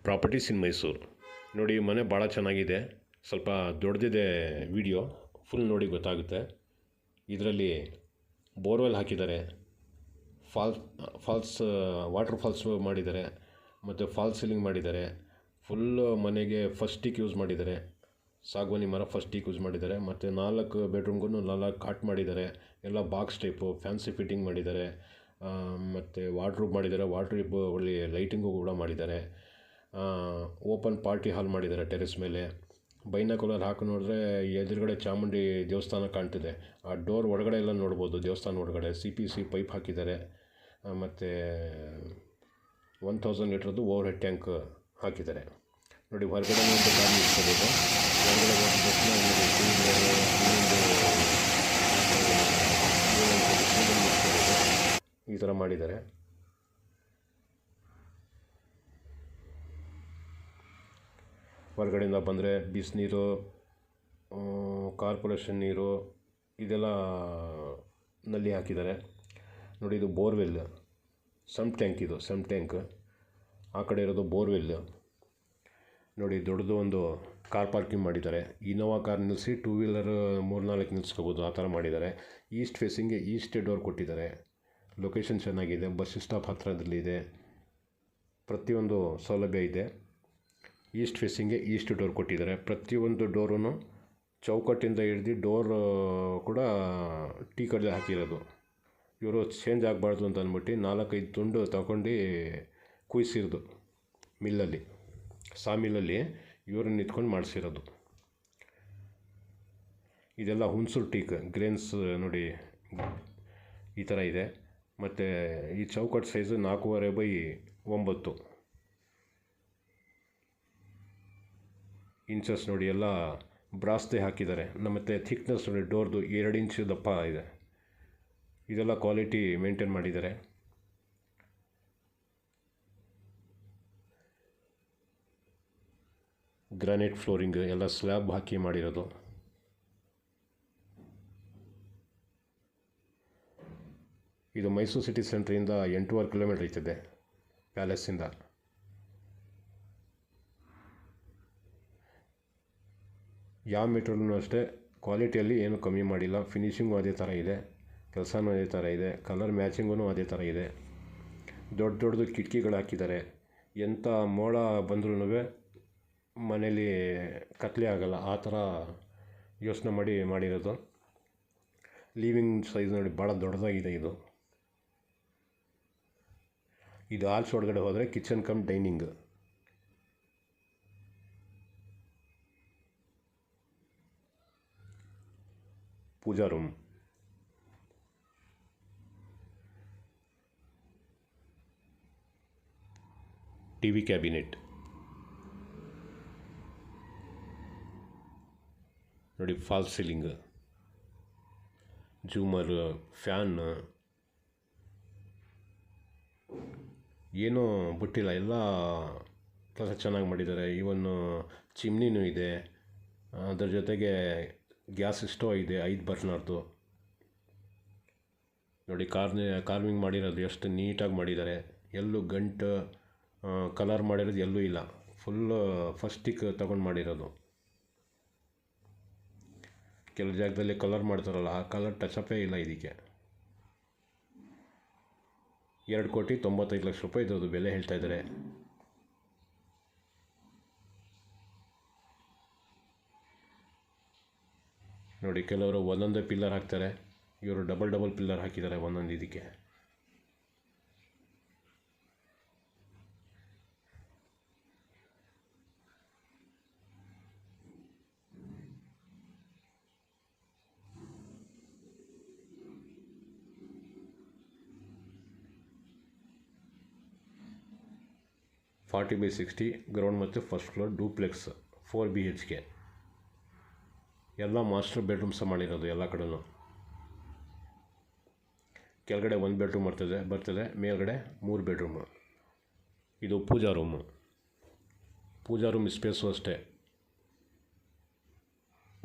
Properties ಇನ್ ಮೈಸೂರು. ನೋಡಿ ಮನೆ ಭಾಳ ಚೆನ್ನಾಗಿದೆ, ಸ್ವಲ್ಪ ದೊಡ್ಡದಿದೆ. ವಿಡಿಯೋ ಫುಲ್ ನೋಡಿ ಗೊತ್ತಾಗುತ್ತೆ. ಇದರಲ್ಲಿ ಬೋರ್ವೆಲ್ ಹಾಕಿದ್ದಾರೆ, ಫಾಲ್ಸ್ ವಾಟರ್ ಫಾಲ್ಸ್ ಮಾಡಿದ್ದಾರೆ, ಮತ್ತು ಫಾಲ್ಸ್ ಸೀಲಿಂಗ್ ಮಾಡಿದ್ದಾರೆ. ಫುಲ್ಲು ಮನೆಗೆ ಫಸ್ಟ್ ಟೀಕ್ ಯೂಸ್ ಮಾಡಿದ್ದಾರೆ, ಸಾಗವಾನಿ ಮರ ಫಸ್ಟ್ ಟೀಕ್ ಯೂಸ್ ಮಾಡಿದ್ದಾರೆ. ಮತ್ತು 4 ಬೆಡ್ರೂಮ್ಗೂ 4 ಕಾಟ್ ಮಾಡಿದ್ದಾರೆ, ಎಲ್ಲ ಬಾಕ್ಸ್ ಟೈಪು ಫ್ಯಾನ್ಸಿ ಫಿಟ್ಟಿಂಗ್ ಮಾಡಿದ್ದಾರೆ. ಮತ್ತು ವಾರ್ಡ್ರೋಬ್ ಮಾಡಿದ್ದಾರೆ, ವಾರ್ಡ್ರೋಬ್ ಒಳ್ಳೆ ಲೈಟಿಂಗು ಕೂಡ ಮಾಡಿದ್ದಾರೆ. ಓಪನ್ ಪಾರ್ಟಿ ಹಾಲ್ ಮಾಡಿದ್ದಾರೆ ಟೆರೆಸ್ ಮೇಲೆ. ಬೈನಾಕುಲರ್ ಹಾಕಿ ನೋಡಿದ್ರೆ ಎದುರುಗಡೆ ಚಾಮುಂಡಿ ದೇವಸ್ಥಾನ ಕಾಣ್ತಿದೆ. ಆ ಡೋರ್ ಒಳಗಡೆ ಎಲ್ಲ ನೋಡ್ಬೋದು, ದೇವಸ್ಥಾನ ಒಳಗಡೆ CPC ಪೈಪ್ ಹಾಕಿದ್ದಾರೆ. ಮತ್ತು 1000 ಲೀಟ್ರದ್ದು ಓವರ್ ಹೆಡ್ ಟ್ಯಾಂಕ್ ಹಾಕಿದ್ದಾರೆ. ನೋಡಿ ಹೊರಗಡೆ ಗಾಡಿ ಇಟ್ಕೋಬೋದು, ಹೊರಗಡೆ ಈ ಥರ ಮಾಡಿದ್ದಾರೆ. ಹೊರಗಡೆಯಿಂದ ಬಂದರೆ ಬಿಸಿನೀರು, ಕಾರ್ಪೊರೇಷನ್ ನೀರು ಇದೆಲ್ಲ ನಲ್ಲಿ ಹಾಕಿದ್ದಾರೆ. ನೋಡಿ ಇದು ಬೋರ್ವೆಲ್, ಸಂಪ್ ಟ್ಯಾಂಕ್, ಇದು ಸಂಪ್ ಟ್ಯಾಂಕ್. ಆ ಕಡೆ ಇರೋದು ಬೋರ್ವೆಲ್. ನೋಡಿ ದೊಡ್ಡದು ಒಂದು ಕಾರ್ ಪಾರ್ಕಿಂಗ್ ಮಾಡಿದ್ದಾರೆ. ಇನೋವಾ ಕಾರ್ ನಿಲ್ಲಿಸಿ 2 ವೀಲರ್ 3-4 ನಿಲ್ಲಿಸ್ಕೋಬೋದು, ಆ ಥರ ಮಾಡಿದ್ದಾರೆ. ಈಸ್ಟ್ ಫೇಸಿಂಗ್ಗೆ ಈಸ್ಟ್ ಡೋರ್ ಕೊಟ್ಟಿದ್ದಾರೆ. ಲೊಕೇಶನ್ ಚೆನ್ನಾಗಿದೆ, ಬಸ್ ಸ್ಟಾಪ್ ಹತ್ತಿರದಲ್ಲಿದೆ, ಪ್ರತಿಯೊಂದು ಸೌಲಭ್ಯ ಇದೆ. ಈಸ್ಟ್ ಫೇಸಿಂಗ್ಗೆ ಈಸ್ಟ್ ಡೋರ್ ಕೊಟ್ಟಿದ್ದಾರೆ. ಪ್ರತಿಯೊಂದು ಡೋರೂ ಚೌಕಟ್ಟಿಂದ ಹಿಡ್ದು ಡೋರ್ ಕೂಡ ಟೀಕಲ್ಲಿ ಹಾಕಿರೋದು. ಇವರು ಚೇಂಜ್ ಆಗಬಾರ್ದು ಅಂತ ಅಂದ್ಬಿಟ್ಟು 4-5 ತುಂಡು ತಗೊಂಡು ಕುಯ್ಸಿರೋದು ಮಿಲ್ಲಲ್ಲಿ, ಮಿಲ್ಲಲ್ಲಿ ಇವರು ನಿಂತ್ಕೊಂಡು ಮಾಡಿಸಿರೋದು. ಇದೆಲ್ಲ ಹುಣಸೂರು ಟೀಕ್ ಗ್ರೇನ್ಸ್ ನೋಡಿ ಈ ಥರ ಇದೆ. ಮತ್ತು ಈ ಚೌಕಟ್ಟು ಸೈಜು 4.5x9 ಇಂಚಸ್ ನೋಡಿ, ಎಲ್ಲ ಬ್ರಾಸ್ದೇ ಹಾಕಿದ್ದಾರೆ. ಮತ್ತು ಥಿಕ್ನೆಸ್ ನೋಡಿ, ಡೋರ್ದು 2 ಇಂಚ್ ದಪ್ಪ ಇದೆ. ಇದೆಲ್ಲ ಕ್ವಾಲಿಟಿ ಮೇಂಟೈನ್ ಮಾಡಿದ್ದಾರೆ. ಗ್ರಾನೈಟ್ ಫ್ಲೋರಿಂಗ್ ಎಲ್ಲ ಸ್ಲ್ಯಾಬ್ ಹಾಕಿ ಮಾಡಿರೋದು. ಇದು ಮೈಸೂರು ಸಿಟಿ ಸೆಂಟ್ರಿಂದ 8.5 ಕಿಲೋಮೀಟ್ರ್ ಇರ್ತದೆ ಪ್ಯಾಲೇಸಿಂದ. ಯಾವ ಮೆಟೀರಿಯಲ್ನೂ ಅಷ್ಟೇ ಕ್ವಾಲಿಟಿಯಲ್ಲಿ ಏನು ಕಮ್ಮಿ ಮಾಡಿಲ್ಲ. ಫಿನಿಷಿಂಗು ಅದೇ ಥರ ಇದೆ, ಕೆಲಸನೂ ಅದೇ ಥರ ಇದೆ, ಕಲರ್ ಮ್ಯಾಚಿಂಗೂ ಅದೇ ಥರ ಇದೆ. ದೊಡ್ಡದು ಕಿಟಕಿಗಳು ಹಾಕಿದ್ದಾರೆ. ಎಂಥ ಮೋಡ ಬಂದ್ರೂ ಮನೇಲಿ ಕತ್ಲೆ ಆಗೋಲ್ಲ, ಆ ಥರ ಯೋಚನೆ ಮಾಡಿರೋದು. ಲಿವಿಂಗ್ ಸೈಜ್ ನೋಡಿ ಭಾಳ ದೊಡ್ಡದಾಗಿದೆ. ಇದು ಹಾಲ್ಸ್ ಒಳಗಡೆ ಹೋದರೆ ಕಿಚನ್ ಕಮ್ ಡೈನಿಂಗ್. ಪೂಜಾ ರೂಮ್, TV ಕ್ಯಾಬಿನೆಟ್ ನೋಡಿ, ಫಾಲ್ಸ್ ಸೀಲಿಂಗ್, ಜೂಮರ್, ಫ್ಯಾನ್, ಏನೂ ಬಿಟ್ಟಿಲ್ಲ, ಎಲ್ಲ ಕೆಲಸ ಚೆನ್ನಾಗಿ ಮಾಡಿದ್ದಾರೆ. ಈವನ್ನು ಚಿಮ್ನಿನೂ ಇದೆ, ಅದರ ಜೊತೆಗೆ ಗ್ಯಾಸ್ ಸ್ಟವ್ ಇದೆ 5 ಬರ್ನರ್ದು. ನೋಡಿ ಕಾರ್ವಿಂಗ್ ಮಾಡಿರೋದು ಎಷ್ಟು ನೀಟಾಗಿ ಮಾಡಿದ್ದಾರೆ. ಎಲ್ಲೂ ಗಂಟು ಕಲರ್ ಮಾಡಿರೋದು ಎಲ್ಲೂ ಇಲ್ಲ, ಫುಲ್ಲು ಫಸ್ಟಿಕ್ ತಗೊಂಡು ಮಾಡಿರೋದು. ಕೆಲವು ಜಾಗದಲ್ಲಿ ಕಲರ್ ಮಾಡ್ತಾರಲ್ಲ, ಆ ಕಲರ್ ಟಚಪ್ಪೇ ಇಲ್ಲ ಇದಕ್ಕೆ. 2,95,00,000 ಇದ್ರದ್ದು ಬೆಲೆ ಹೇಳ್ತಾ ಇದ್ದಾರೆ. ನೋಡಿ ಕೆಲವರು ಒಂದೊಂದೇ ಪಿಲ್ಲರ್ ಹಾಕ್ತಾರೆ, ಇವರು ಡಬಲ್ ಪಿಲ್ಲರ್ ಹಾಕಿದ್ದಾರೆ ಒಂದೊಂದು ಇದಕ್ಕೆ. ಫಾರ್ಟಿ ಬೈ 60 ಗ್ರೌಂಡ್ ಮತ್ತು ಫಸ್ಟ್ ಫ್ಲೋರ್ ಡೂಪ್ಲೆಕ್ಸ್ 4 BHK. ಎಲ್ಲ ಮಾಸ್ಟರ್ ಬೆಡ್ರೂಮ್ಸ್ ಮಾಡಿರೋದು ಎಲ್ಲ ಕಡೆಯೂ. ಕೆಳಗಡೆ 1 ಬೆಡ್ರೂಮ್ ಬರ್ತದೆ, ಮೇಲ್ಗಡೆ 3 ಬೆಡ್ರೂಮು. ಇದು ಪೂಜಾ ರೂಮ್ ಸ್ಪೇಸು ಅಷ್ಟೇ,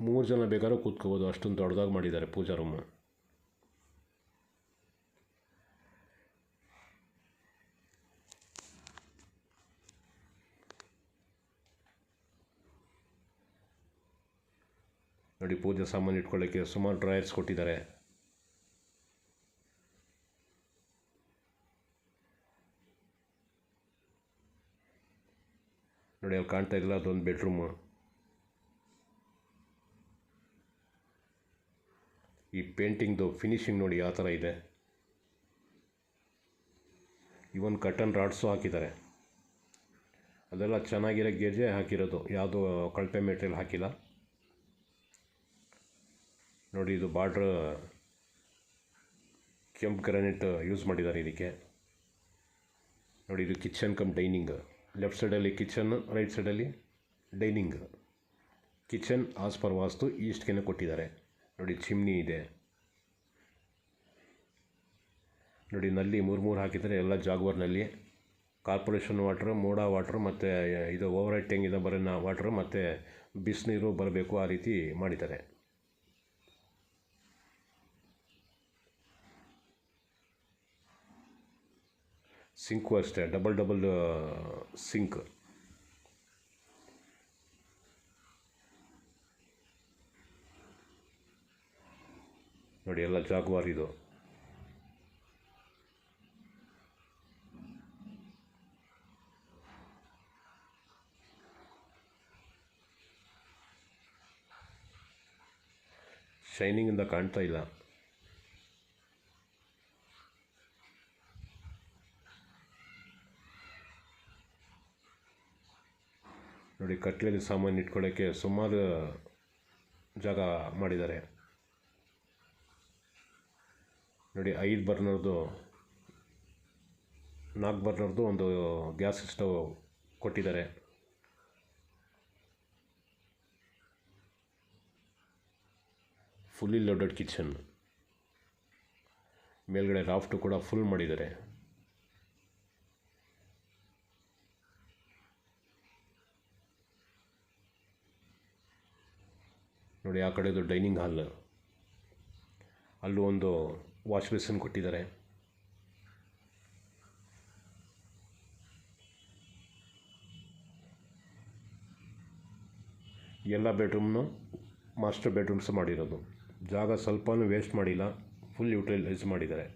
3 ಜನ ಬೇಕಾದ್ರೂ ಕೂತ್ಕೋಬೋದು, ಅಷ್ಟೊಂದು ದೊಡ್ಡದಾಗಿ ಮಾಡಿದ್ದಾರೆ ಪೂಜಾ ರೂಮು. ನೋಡಿ ಪೂಜೆ ಸಾಮಾನು ಇಟ್ಕೊಳ್ಳೋಕ್ಕೆ ಸುಮಾರು ಡ್ರಾಯರ್ಸ್ ಕೊಟ್ಟಿದ್ದಾರೆ. ನೋಡಿ ಅಲ್ಲಿ ಕಾಣ್ತಾ ಇಲ್ಲ, ಅದೊಂದು ಬೆಡ್ರೂಮು. ಈ ಪೇಂಟಿಂಗ್ದು ಫಿನಿಶಿಂಗ್ ನೋಡಿ ಯಾವ ಥರ ಇದೆ. ಇವನ್ ಕಟನ್ ರಾಡ್ಸು ಹಾಕಿದ್ದಾರೆ. ಅದೆಲ್ಲ ಚೆನ್ನಾಗಿರೋ ಗೇಜೇ ಹಾಕಿರೋದು, ಯಾವುದೋ ಕಳಪೆ ಮೆಟೀರಿಯಲ್ ಹಾಕಿಲ್ಲ. ನೋಡಿ ಇದು ಬಾರ್ಡ್ರ್ ಕೆಂಪು ಗ್ರಾನೈಟ್ ಯೂಸ್ ಮಾಡಿದ್ದಾರೆ ಇದಕ್ಕೆ. ನೋಡಿ ಇದು ಕಿಚನ್ ಕಮ್ ಡೈನಿಂಗ್. ಲೆಫ್ಟ್ ಸೈಡಲ್ಲಿ ಕಿಚನ್, ರೈಟ್ ಸೈಡಲ್ಲಿ ಡೈನಿಂಗ್. ಕಿಚನ್ ಆಸ್ ಪರ್ ವಾಸ್ತು ಈಸ್ಟ್ಗೆ ಕೊಟ್ಟಿದ್ದಾರೆ. ನೋಡಿ ಚಿಮ್ನಿ ಇದೆ. ನೋಡಿ ನಲ್ಲಿ ಮೂರು ಹಾಕಿದರೆ ಎಲ್ಲ ಜಾಗ್ವಾರ್ ನಲ್ಲಿ. ಕಾರ್ಪೊರೇಷನ್ ವಾಟ್ರ್, ಮೋಡಾ ವಾಟ್ರ್ ಮತ್ತು ಇದು ಓವರ್ ಹೆಡ್ ಟ್ಯಾಂಕಿಂದ ಬರೋ ವಾಟ್ರ್ ಮತ್ತು ಬಿಸಿನೀರು ಬರಬೇಕು, ಆ ರೀತಿ ಮಾಡಿದ್ದಾರೆ. ಸಿಂಕು ಅಷ್ಟೇ, ಡಬಲ್ ಸಿಂಕ್. ನೋಡಿ ಎಲ್ಲ ಜಾಗ್ವಾರ್ ಇದು. ಶೈನಿಂಗಿಂದ ಕಾಣ್ತಾ ಇಲ್ಲ. ನೋಡಿ ಕಟ್ಲೆಯಲ್ಲಿ ಸಾಮಾನು ಇಟ್ಕೊಳ್ಳೋಕ್ಕೆ ಸುಮಾರು ಜಾಗ ಮಾಡಿದ್ದಾರೆ. ನೋಡಿ 5 ಬರ್ನರ್ದು 4 ಬರ್ನರ್ದು ಒಂದು ಗ್ಯಾಸ್ ಸ್ಟವ್ ಕೊಟ್ಟಿದ್ದಾರೆ. Fully loaded kitchen. ಮೇಲ್ಗಡೆ ರಾಫ್ಟು ಕೂಡ ಫುಲ್ ಮಾಡಿದ್ದಾರೆ. ನೋಡಿ ಆ ಕಡೆದು ಡೈನಿಂಗ್ ಹಾಲ್. ಅಲ್ಲೂ ಒಂದು ವಾಶ್ ಬೇಸಿನ್ ಕೊಟ್ಟಿದ್ದಾರೆ. ಎಲ್ಲ ಬೆಡ್ರೂಮ್ನು ಮಾಸ್ಟರ್ ಬೆಡ್ರೂಮ್ಸ್ ಮಾಡಿರೋದು. ಜಾಗ ಸ್ವಲ್ಪನೂ ವೇಸ್ಟ್ ಮಾಡಿಲ್ಲ, ಫುಲ್ ಯೂಟಿಲೈಸ್ ಮಾಡಿದ್ದಾರೆ.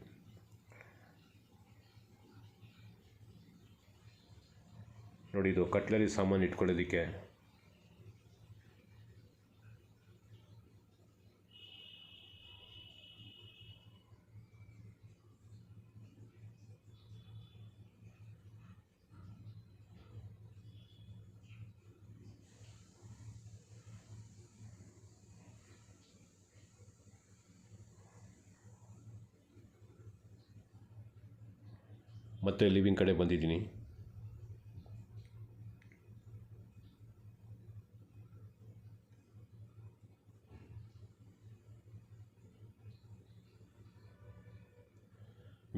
ನೋಡಿ ಇದು ಕಟ್ಲರಿ ಸಾಮಾನು ಇಟ್ಕೊಳ್ಳೋದಕ್ಕೆ. ಮತ್ತೆ ಲಿವಿಂಗ್ ಕಡೆ ಬಂದಿದ್ದೀನಿ.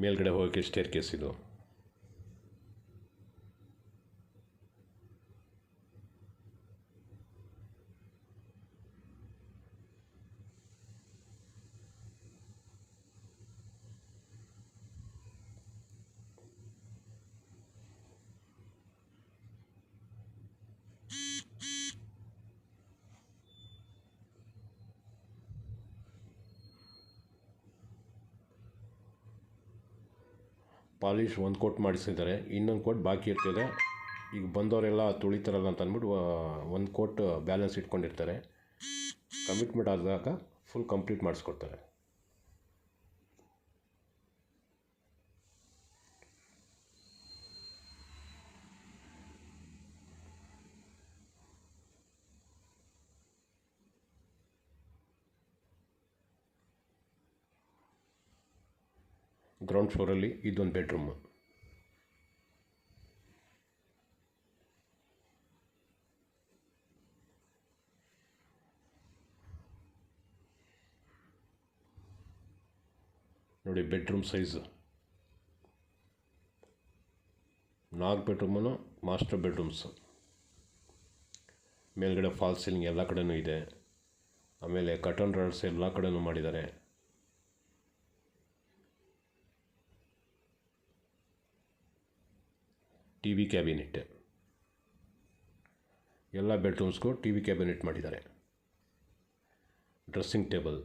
ಮೇಲ್ಗಡೆ ಹೋಗೋಕ್ಕೆ ಸ್ಟೇರ್ ಕೇಸ್ ಇದು. ಪಾಲಿಶ್ ಒಂದು ಕೋಟ್ ಮಾಡಿಸಿದ್ದಾರೆ, ಇನ್ನೊಂದು ಕೋಟ್ ಬಾಕಿ ಇರ್ತದೆ. ಈಗ ಬಂದವರೆಲ್ಲ ತುಳಿತಾರಲ್ಲ ಅಂತ ಅಂದ್ಬಿಟ್ಟು ಒಂದು ಕೋಟ್ ಬ್ಯಾಲೆನ್ಸ್ ಇಟ್ಕೊಂಡಿರ್ತಾರೆ. ಕಮಿಟ್ಮೆಂಟ್ ಆದಾಗ ಫುಲ್ ಕಂಪ್ಲೀಟ್ ಮಾಡಿಸ್ಕೊಡ್ತಾರೆ. ಗ್ರೌಂಡ್ ಫ್ಲೋರಲ್ಲಿ ಇದೊಂದು ಬೆಡ್ರೂಮ್. ನೋಡಿ ಬೆಡ್ರೂಮ್ ಸೈಜ್ 4 ಬೆಡ್ರೂಮನ್ನು ಮಾಸ್ಟರ್ ಬೆಡ್ರೂಮ್ಸ್. ಮೇಲ್ಗಡೆ ಫಾಲ್ ಸೀಲಿಂಗ್ ಎಲ್ಲ ಕಡೆನೂ ಇದೆ. ಆಮೇಲೆ ಕಟನ್ ರಾಡ್ಸ್ ಎಲ್ಲ ಕಡೆನೂ ಮಾಡಿದ್ದಾರೆ. ಟಿ ವಿ ಕ್ಯಾಬಿನೆಟ್, ಎಲ್ಲ ಬೆಡ್ರೂಮ್ಸ್ಗೂ ಟಿ ವಿ ಕ್ಯಾಬಿನೆಟ್ ಮಾಡಿದ್ದಾರೆ. ಡ್ರೆಸ್ಸಿಂಗ್ ಟೇಬಲ್,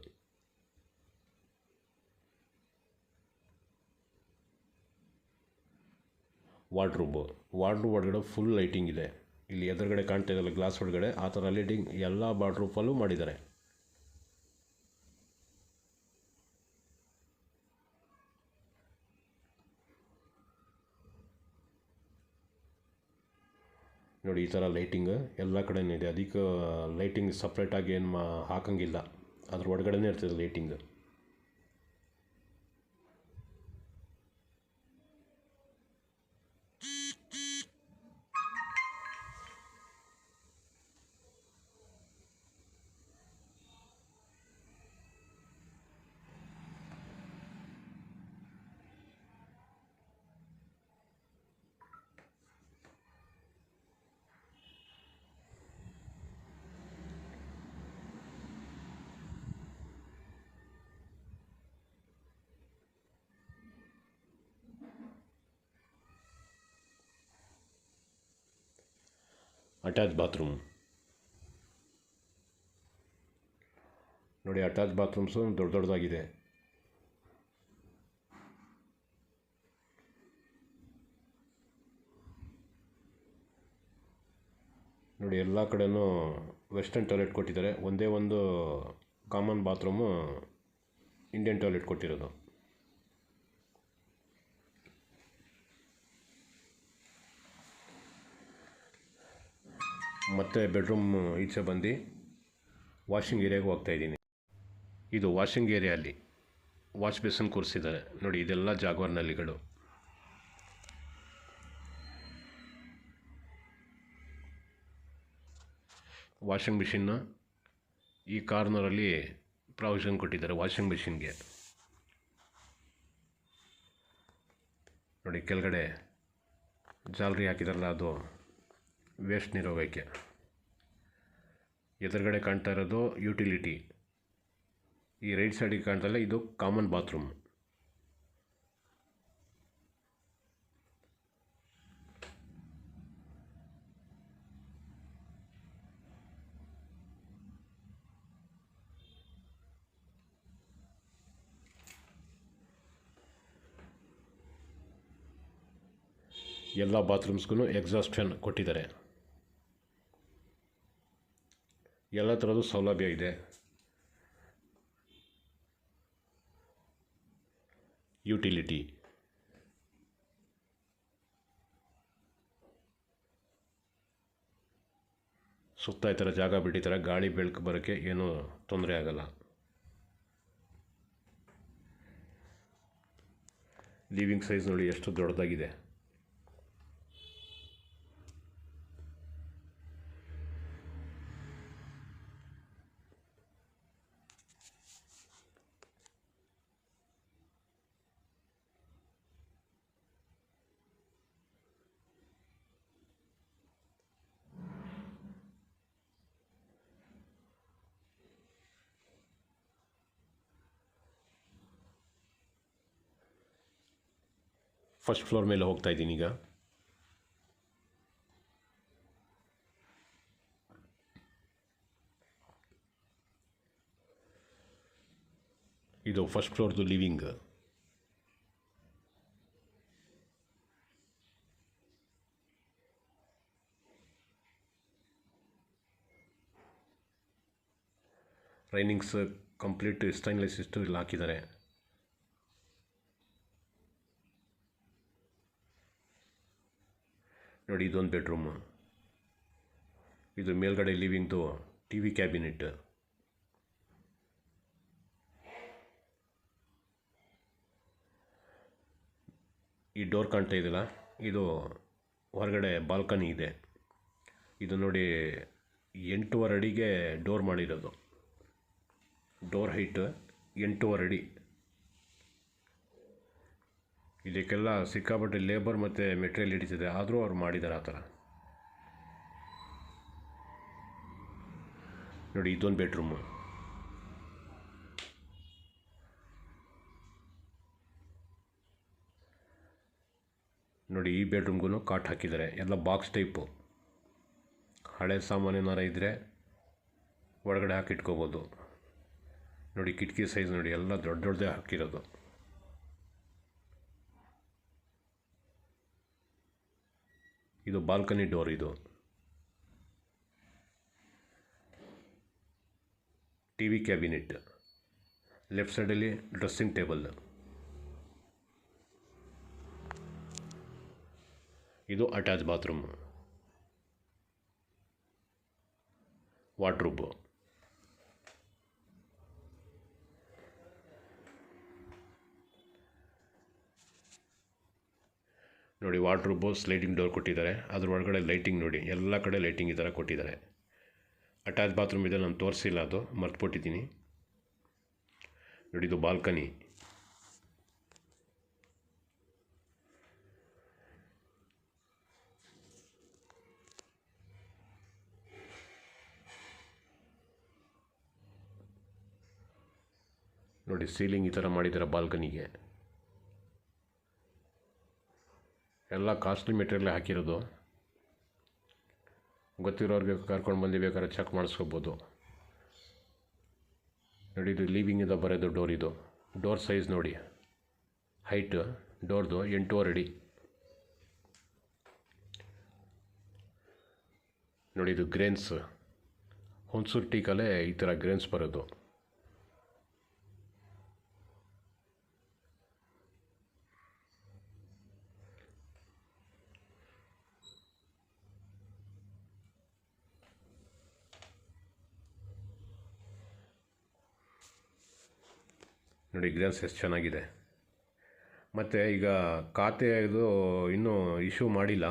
ವಾರ್ಡ್ರೋಬ್ ಒಳಗಡೆ ಫುಲ್ ಲೈಟಿಂಗ್ ಇದೆ. ಇಲ್ಲಿ ಎದುರುಗಡೆ ಕಾಣ್ತಾ ಇದೆಯಲ್ಲ ಗ್ಲಾಸ್ ಒಳಗಡೆ, ಆ ಥರ ಲೈಟಿಂಗ್ ಎಲ್ಲ ವಾರ್ಡ್ರೋಬಲ್ಲೂ ಮಾಡಿದ್ದಾರೆ. ನೋಡಿ ಈ ಥರ ಲೈಟಿಂಗ್ ಎಲ್ಲ ಕಡೆಯೂ ಇದೆ. ಅದಕ್ಕೆ ಲೈಟಿಂಗ್ ಸಪ್ರೇಟಾಗಿ ಏನು ಹಾಕಂಗಿಲ್ಲ, ಅದ್ರ ಒಳಗಡೆನೇ ಇರ್ತದೆ ಲೈಟಿಂಗ್. ಅಟ್ಯಾಚ್ ಬಾತ್ರೂಮ್ ನೋಡಿ, ಅಟ್ಯಾಚ್ ಬಾತ್ರೂಮ್ಸು ದೊಡ್ಡದಾಗಿದೆ. ನೋಡಿ ಎಲ್ಲ ಕಡೆಯೂ ವೆಸ್ಟರ್ನ್ ಟಾಯ್ಲೆಟ್ ಕೊಟ್ಟಿದ್ದಾರೆ. ಒಂದೇ ಒಂದು ಕಾಮನ್ ಬಾತ್ರೂಮು ಇಂಡಿಯನ್ ಟಾಯ್ಲೆಟ್ ಕೊಟ್ಟಿರೋದು. ಮತ್ತು ಬೆಡ್ರೂಮ್ ಈಚೆ ಬಂದು ವಾಷಿಂಗ್ ಏರಿಯಾಗೆ ಹೋಗ್ತಾಯಿದ್ದೀನಿ. ಇದು ವಾಷಿಂಗ್ ಏರಿಯಲ್ಲಿ ವಾಶ್ ಬೇಸನ್ ಕೂರಿಸಿದ್ದಾರೆ ನೋಡಿ. ಇದೆಲ್ಲ ಜಾಗ್ವಾರ್ ನಲ್ಲಿಗಳು. ವಾಷಿಂಗ್ ಮಿಷಿನ್ನ ಈ ಕಾರ್ನರಲ್ಲಿ ಪ್ರಾವಿಷನ್ ಕೊಟ್ಟಿದ್ದಾರೆ ವಾಷಿಂಗ್ ಮಿಷಿನ್ಗೆ. ನೋಡಿ ಕೆಳಗಡೆ ಜಾಲರಿ ಹಾಕಿದಾರಲ್ಲ, ಅದು ವೇಸ್ಟ್ ನೀರು ಹೋಗೋಕ್ಕೆ. ಎದುರುಗಡೆ ಕಾಣ್ತಾ ಇರೋದು ಯುಟಿಲಿಟಿ. ಈ ರೈಟ್ ಸೈಡಿಗೆ ಕಾಣ್ತಲ್ಲ, ಇದು ಕಾಮನ್ ಬಾತ್ರೂಮ್. ಎಲ್ಲ ಬಾತ್ರೂಮ್ಸ್ಗೂ ಎಕ್ಸಾಸ್ಟ್ ಫ್ಯಾನ್ ಕೊಟ್ಟಿದ್ದಾರೆ. ಎಲ್ಲ ಥರದ್ದು ಸೌಲಭ್ಯ ಇದೆ. ಯುಟಿಲಿಟಿ ಸುತ್ತ ಈ ಥರ ಜಾಗ ಬಿಟ್ಟಿದ್ದಾರೆ, ಗಾಳಿ ಬೆಳಕು ಬರೋಕ್ಕೆ ಏನೂ ತೊಂದರೆ ಆಗಲ್ಲ. ಲಿವಿಂಗ್ ಸೈಜ್ ನೋಡಿ ಎಷ್ಟು ದೊಡ್ಡದಾಗಿದೆ. ಫಸ್ಟ್ ಫ್ಲೋರ್ ಮೇಲೆ ಹೋಗ್ತಾ ಇದ್ದೀನಿ ಈಗ. ಇದು ಫಸ್ಟ್ ಫ್ಲೋರ್ದು living. Railings complete stainless steel ಹಾಕಿದ್ದಾರೆ. ನೋಡಿ ಇದೊಂದು ಬೆಡ್ರೂಮು. ಇದು ಮೇಲ್ಗಡೆ ಲಿವಿಂಗ್ದು ಟಿ ವಿ ಕ್ಯಾಬಿನೆಟ್. ಈ ಡೋರ್ ಕಾಣ್ತಾ ಇದೆಯಲ್ಲ, ಇದು ಹೊರಗಡೆ ಬಾಲ್ಕನಿ ಇದೆ. ಇದು ನೋಡಿ 8.5 ಅಡಿಗೆ ಡೋರ್ ಮಾಡಿರೋದು. ಡೋರ್ ಹೈಟ್ 8.5 ಅಡಿ. ಇದಕ್ಕೆಲ್ಲ ಸಿಕ್ಕಾಪಟ್ಟೆ ಲೇಬರ್ ಮತ್ತು ಮೆಟೀರಿಯಲ್ ಹಿಡಿತಿದೆ, ಆದರೂ ಅವ್ರು ಮಾಡಿದ್ದಾರೆ ಆ ಥರ. ನೋಡಿ ಇದೊಂದು ಬೆಡ್ರೂಮು. ನೋಡಿ ಈ ಬೆಡ್ರೂಮ್ಗೂ ಕಾಟ್ ಹಾಕಿದ್ದಾರೆ. ಎಲ್ಲ ಬಾಕ್ಸ್ ಟೈಪು. ಹಳೆ ಸಾಮಾನು ಏನಾರ ಇದ್ದರೆ ಒಳಗಡೆ ಹಾಕಿಟ್ಕೋಬೋದು. ನೋಡಿ ಕಿಟಕಿ ಸೈಜ್ ನೋಡಿ, ಎಲ್ಲ ದೊಡ್ಡ ದೊಡ್ಡದೇ ಹಾಕಿರೋದು. ಇದು ಬಾಲ್ಕನಿ ಡೋರ್. ಇದು ಟಿ ವಿ ಕ್ಯಾಬಿನೆಟ್. ಲೆಫ್ಟ್ ಸೈಡಲ್ಲಿ ಡ್ರೆಸ್ಸಿಂಗ್ ಟೇಬಲ್. ಇದು ಅಟ್ಯಾಚ್ ಬಾತ್ರೂಮ್. ವಾರ್ಡ್ರೋಬ್. ನೋಡಿ ವಾರ್ಡ್ರೋಬು ಸ್ಲೈಡಿಂಗ್ ಡೋರ್ ಕೊಟ್ಟಿದ್ದಾರೆ. ಅದ್ರ ಒಳಗಡೆ ಲೈಟಿಂಗ್ ನೋಡಿ, ಎಲ್ಲ ಕಡೆ ಲೈಟಿಂಗ್ ಈ ಥರ ಕೊಟ್ಟಿದ್ದಾರೆ. ಅಟ್ಯಾಚ್ ಬಾತ್ರೂಮ್ ಇದೆ, ನಾನು ತೋರಿಸಿಲ್ಲ, ಅದು ಮರ್ತುಬಿಟ್ಟಿದ್ದೀನಿ. ನೋಡಿ ಇದು ಬಾಲ್ಕನಿ. ನೋಡಿ ಸೀಲಿಂಗ್ ಈ ಥರ ಮಾಡಿದ್ದಾರೆ ಬಾಲ್ಕನಿಗೆ. ಎಲ್ಲ ಕಾಸ್ಟ್ಲಿ ಮೆಟೀರಿಯಲ್ ಹಾಕಿರೋದು. ಗೊತ್ತಿರೋರಿಗೆ ಕರ್ಕೊಂಡು ಬಂದು ಬೇಕಾದ್ರೆ ಚೆಕ್ ಮಾಡಿಸ್ಕೋಬೋದು. ನೋಡಿ ಇದು ಲಿವಿಂಗಿಂದ ಬರೋದು ಡೋರ್. ಇದು ಡೋರ್ ಸೈಜ್ ನೋಡಿ, ಹೈಟ್ ಡೋರ್ದು 8.5 ಅಡಿ. ನೋಡಿ ಇದು ಗ್ರೇನ್ಸ್. ಹುಣಸೂರು ಟೀಕಲ್ಲೇ ಈ ಥರ ಗ್ರೇನ್ಸ್ ಬರೋದು. ನೋಡಿ ಗ್ರೇನ್ಸ್ ಎಷ್ಟು ಚೆನ್ನಾಗಿದೆ. ಮತ್ತು ಈಗ ಖಾತೆದು ಇನ್ನೂ ಇಶ್ಯೂ ಮಾಡಿಲ್ಲ.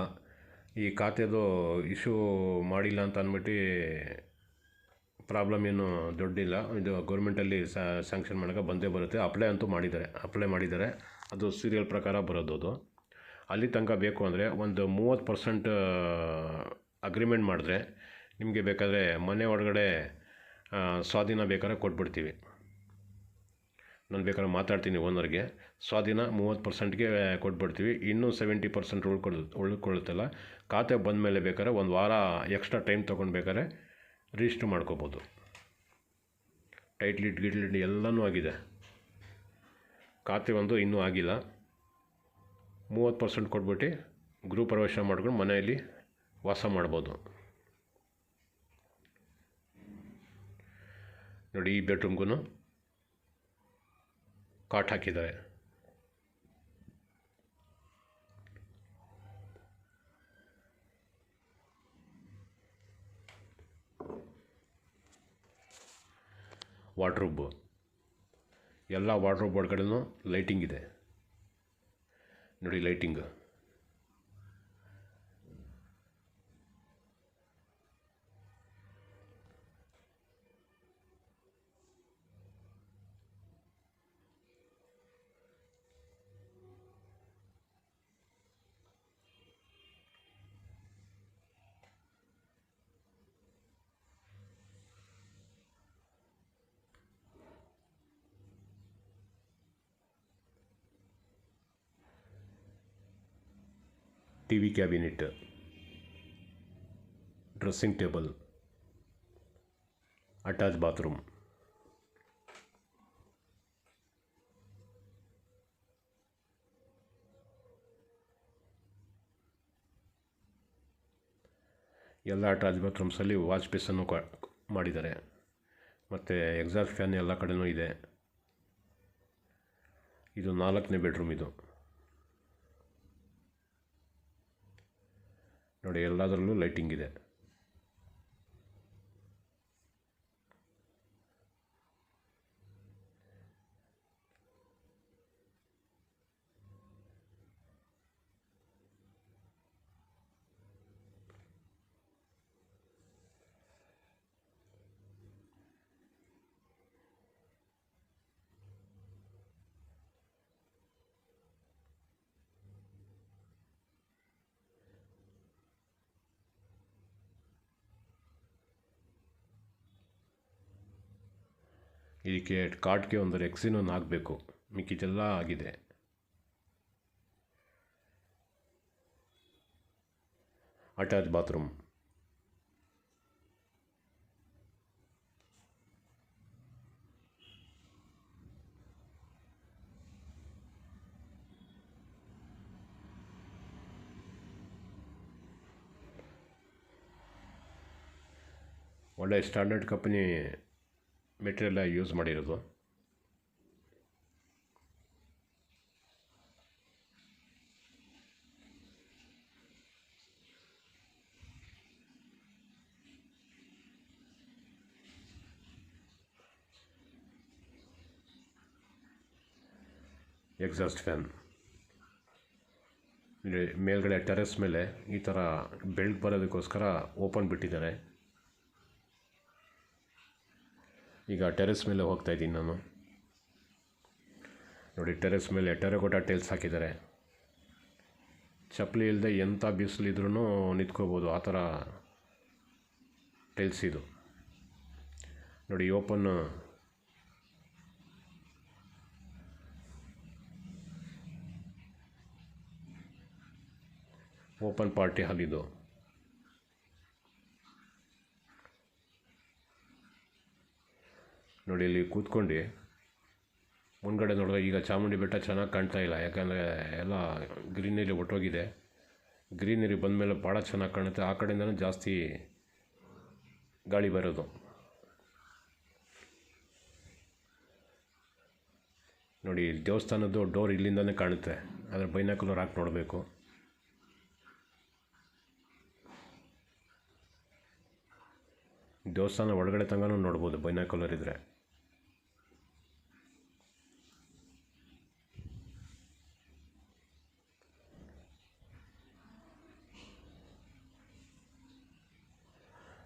ಈ ಖಾತೆದು ಇಶ್ಯೂ ಮಾಡಿಲ್ಲ ಅಂತ ಅಂದ್ಬಿಟ್ಟು ಪ್ರಾಬ್ಲಮ್ ಏನು ದೊಡ್ಡಿಲ್ಲ. ಇದು ಗೌರ್ಮೆಂಟಲ್ಲಿ ಸ್ಯಾಂಕ್ಷನ್ ಮಾಡೋಕೆ ಬಂದೇ ಬರುತ್ತೆ. ಅಪ್ಲೈ ಅಂತೂ ಮಾಡಿದ್ದಾರೆ. ಅದು ಸೀರಿಯಲ್ ಪ್ರಕಾರ ಬರೋದು. ಅದು ಅಲ್ಲಿ ತನಕ ಬೇಕು ಅಂದರೆ ಒಂದು 30% ಅಗ್ರಿಮೆಂಟ್ ಮಾಡಿದ್ರೆ ನಿಮಗೆ ಬೇಕಾದರೆ ಮನೆ ಒಳಗಡೆ ಸ್ವಾಧೀನ ಬೇಕಾದ್ರೆ ಕೊಟ್ಬಿಡ್ತೀವಿ. ನಾನು ಬೇಕಾದ್ರೆ ಮಾತಾಡ್ತೀನಿ ಓನರ್ಗೆ. ಸ್ವಾಧೀನ 30%ಗೆ ಕೊಟ್ಬಿಡ್ತೀವಿ. ಇನ್ನೂ 70% ಉಳ್ಕೊಳ್ಳುತ್ತಲ್ಲ, ಖಾತೆ ಬಂದ ಮೇಲೆ ಬೇಕಾದ್ರೆ ಒಂದು ವಾರ ಎಕ್ಸ್ಟ್ರಾ ಟೈಮ್ ತೊಗೊಂಡು ಬೇಕಾದ್ರೆ ರಿಜಿಸ್ಟ್ರ್ ಮಾಡ್ಕೋಬೋದು. ಟೈಟ್ಲಿಡ್ ಗಿಟ್ಲಿಡ್ ಎಲ್ಲನೂ ಆಗಿದೆ. ಖಾತೆ ಒಂದು ಇನ್ನೂ ಆಗಿಲ್ಲ. 30% ಕೊಟ್ಬಿಟ್ಟು ಗೃಹ ಪ್ರವೇಶ ಮಾಡ್ಕೊಂಡು ಮನೆಯಲ್ಲಿ ವಾಸ ಮಾಡ್ಬೋದು. ನೋಡಿ ಈ ಬೆಡ್ರೂಮ್ಗೂ ಕಾಟ್ ಹಾಕಿದ್ದಾರೆ. ವಾರ್ಡ್ರೋಬ್. ಎಲ್ಲ ವಾರ್ಡ್ರೋಬ್ ಒಳಗಡೆನೂ ಲೈಟಿಂಗ್ ಇದೆ. ನೋಡಿ lighting. T V cabinet. Dressing table. Attach bathroom. ಎಲ್ಲ ಅಟ್ಯಾಚ್ ಬಾತ್ರೂಮ್ಸಲ್ಲಿ ವಾಶ್ ಬೇಸನ್ನು ಮಾಡಿದ್ದಾರೆ. ಮತ್ತು ಎಕ್ಸಾಸ್ಟ್ ಫ್ಯಾನ್ ಎಲ್ಲ ಕಡೆನೂ ಇದೆ. ಇದು 4ನೇ ಬೆಡ್ರೂಮ್. ಇದು ನೋಡಿ ಎಲ್ಲದರಲ್ಲೂ ಲೈಟಿಂಗ್ ಇದೆ. ಇದಕ್ಕೆ ಕಾಟ್ಗೆ ಒಂದು ರೆಕ್ಸಿನನ್ನು ಹಾಕಬೇಕು. ಮಿಕ್ಕಿದೆಲ್ಲ ಆಗಿದೆ. Attach bathroom. ಒಳ್ಳೆ ಸ್ಟ್ಯಾಂಡರ್ಡ್ ಕಂಪನಿ ಮೆಟೀರಿಯಲ್ಲ ಯೂಸ್ ಮಾಡಿರೋದು. ಎಕ್ಸಾಸ್ಟ್ ಫ್ಯಾನ್ ಇಲ್ಲಿ ಮೇಲ್ಗಡೆ ಟೆರೆಸ್ ಮೇಲೆ ಈ ಥರ ಬೆಳಕು ಬರೋದಕ್ಕೋಸ್ಕರ ಓಪನ್ ಬಿಟ್ಟಿದ್ದಾರೆ. ಈಗ ಟೆರೆಸ್ ಮೇಲೆ ಹೋಗ್ತಾಯಿದ್ದೀನಿ ನಾನು. ನೋಡಿ, ಟೆರೆಸ್ ಮೇಲೆ ಟೆರಕೋಟಾ ಟೈಲ್ಸ್ ಹಾಕಿದ್ದಾರೆ. ಚಪ್ಪಲಿ ಇಲ್ಲದೆ ಎಂಥ ಬಿಸಿಲಿದ್ರೂ ನಿಂತ್ಕೋಬೋದು, ಆ ಥರ ಟೈಲ್ಸ್ ಇದು. ನೋಡಿ, ಓಪನ್ ಪಾರ್ಟಿ ಹಾಲ್ ಇದು. ನೋಡಿ, ಇಲ್ಲಿ ಕೂತ್ಕೊಂಡು ಮುಂದ್ಗಡೆ ನೋಡಿದ್ರೆ ಈಗ ಚಾಮುಂಡಿ ಬೆಟ್ಟ ಚೆನ್ನಾಗಿ ಕಾಣ್ತಾ ಇಲ್ಲ, ಯಾಕಂದರೆ ಎಲ್ಲ ಗ್ರೀನರಿ ಒಟ್ಟೋಗಿದೆ. ಗ್ರೀನರಿ ಬಂದಮೇಲೆ ಭಾಳ ಚೆನ್ನಾಗಿ ಕಾಣುತ್ತೆ. ಆ ಕಡೆಯಿಂದನೂ ಜಾಸ್ತಿ ಗಾಳಿ ಬರೋದು. ನೋಡಿ, ದೇವಸ್ಥಾನದ್ದು ಡೋರ್ ಇಲ್ಲಿಂದನೇ ಕಾಣುತ್ತೆ, ಆದರೆ ಬೈನಾಕುಲರ್ ಹಾಕಿ ನೋಡಬೇಕು. ದೇವಸ್ಥಾನ ಒಳಗಡೆ ತನಕನೂ ನೋಡ್ಬೋದು ಬೈನಾಕುಲರ್ ಇದ್ದರೆ.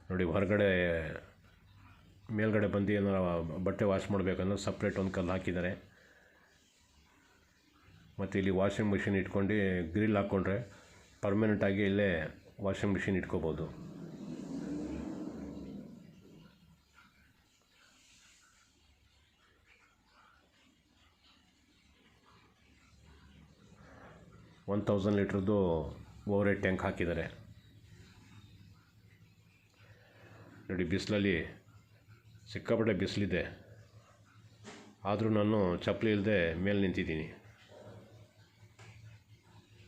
ನೋಡಿ, ಹೊರಗಡೆ ಮೇಲ್ಗಡೆ ಬಂದು ಏನಾರ ಬಟ್ಟೆ ವಾಶ್ ಮಾಡಬೇಕಂದ್ರೆ ಸಪ್ರೇಟ್ ಒಂದು ಕಲ್ಲು ಹಾಕಿದ್ದಾರೆ. ಮತ್ತು ಇಲ್ಲಿ ವಾಷಿಂಗ್ ಮಿಷಿನ್ ಇಟ್ಕೊಂಡು ಗ್ರಿಲ್ ಹಾಕ್ಕೊಂಡ್ರೆ ಪರ್ಮನೆಂಟಾಗಿ ಇಲ್ಲೇ ವಾಷಿಂಗ್ ಮಿಷಿನ್ ಇಟ್ಕೋಬೋದು. ಒನ್ 1000 ಲೀಟ್ರದ್ದು ಓವರ್ ಹೆಡ್ ಟ್ಯಾಂಕ್ ಹಾಕಿದ್ದಾರೆ. ನೋಡಿ, ಬಿಸಿಲಲ್ಲಿ ಸಿಕ್ಕಾಪಟ್ಟೆ ಬಿಸಿಲಿದೆ, ಆದರೂ ನಾನು ಚಪ್ಪಲಿ ಇಲ್ಲದೆ ಮೇಲೆ ನಿಂತಿದ್ದೀನಿ.